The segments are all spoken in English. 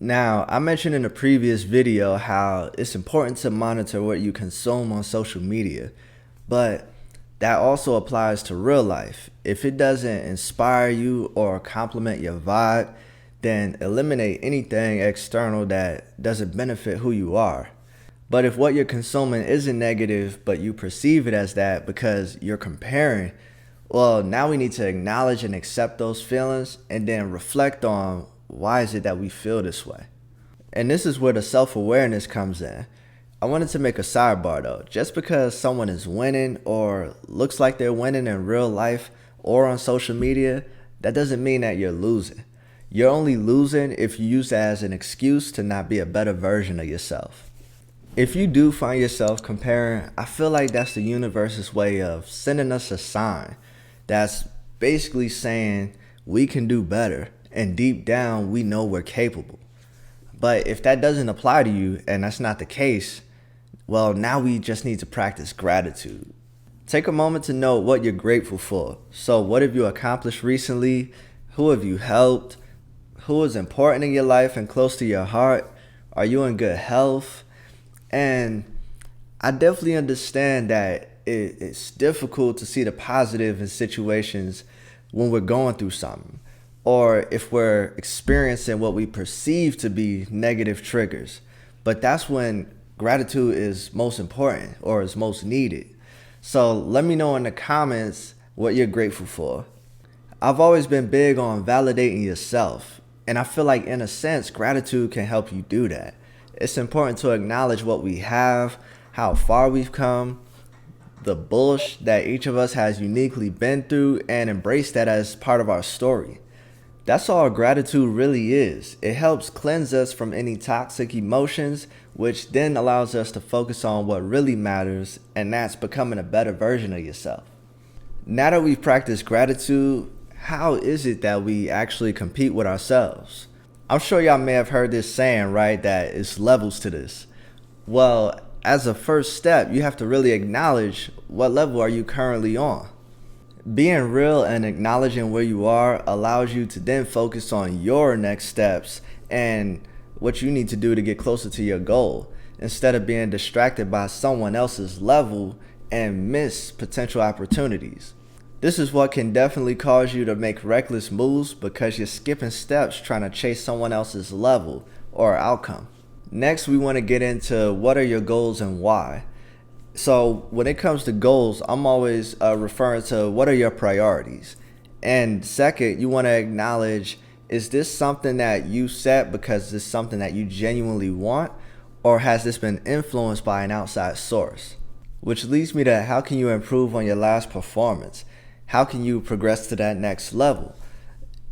Now, I mentioned in a previous video how it's important to monitor what you consume on social media, but that also applies to real life. If it doesn't inspire you or complement your vibe, then eliminate anything external that doesn't benefit who you are. But if what you're consuming isn't negative, but you perceive it as that because you're comparing, well, now we need to acknowledge and accept those feelings and then reflect on why is it that we feel this way. And this is where the self-awareness comes in. I wanted to make a sidebar though. Just because someone is winning or looks like they're winning in real life or on social media, that doesn't mean that you're losing. You're only losing if you use that as an excuse to not be a better version of yourself. If you do find yourself comparing, I feel like that's the universe's way of sending us a sign that's basically saying we can do better, and deep down we know we're capable. But if that doesn't apply to you and that's not the case, well, now we just need to practice gratitude. Take a moment to know what you're grateful for. So what have you accomplished recently? Who have you helped? Who is important in your life and close to your heart? Are you in good health? And I definitely understand that it's difficult to see the positive in situations when we're going through something, or if we're experiencing what we perceive to be negative triggers. But that's when gratitude is most important or is most needed. So let me know in the comments what you're grateful for. I've always been big on validating yourself, and I feel like in a sense, gratitude can help you do that. It's important to acknowledge what we have, how far we've come, the bullshit that each of us has uniquely been through, and embrace that as part of our story. That's all gratitude really is. It helps cleanse us from any toxic emotions, which then allows us to focus on what really matters, and that's becoming a better version of yourself. Now that we've practiced gratitude, how is it that we actually compete with ourselves? I'm sure y'all may have heard this saying, right, that it's levels to this. Well, as a first step, you have to really acknowledge what level are you currently on. Being real and acknowledging where you are allows you to then focus on your next steps and what you need to do to get closer to your goal, instead of being distracted by someone else's level and miss potential opportunities. This is what can definitely cause you to make reckless moves because you're skipping steps trying to chase someone else's level or outcome. Next, we want to get into what are your goals and why. So when it comes to goals, I'm always referring to what are your priorities. And second, you want to acknowledge, is this something that you set because it's something that you genuinely want, or has this been influenced by an outside source? Which leads me to, how can you improve on your last performance? How can you progress to that next level?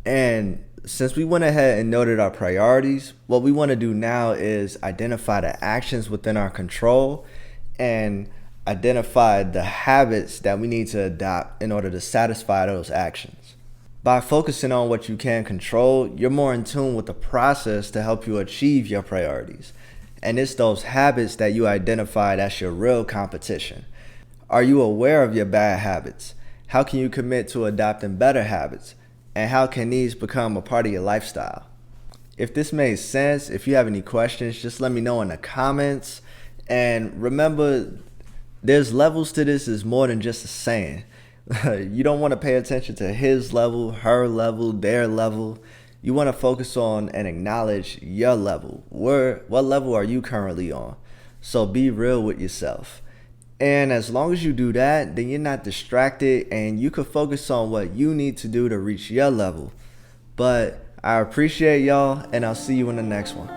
And since we went ahead and noted our priorities, what we want to do now is identify the actions within our control and identify the habits that we need to adopt in order to satisfy those actions. By focusing on what you can control, you're more in tune with the process to help you achieve your priorities. And it's those habits that you identify that's your real competition. Are you aware of your bad habits? How can you commit to adopting better habits? And how can these become a part of your lifestyle? If this made sense, if you have any questions, just let me know in the comments. And remember, there's levels to this. Is more than just a saying. You don't want to pay attention to his level, her level, their level. You want to focus on and acknowledge your level. What level are you currently on? So be real with yourself. And as long as you do that, then you're not distracted and you can focus on what you need to do to reach your level. But I appreciate y'all, and I'll see you in the next one.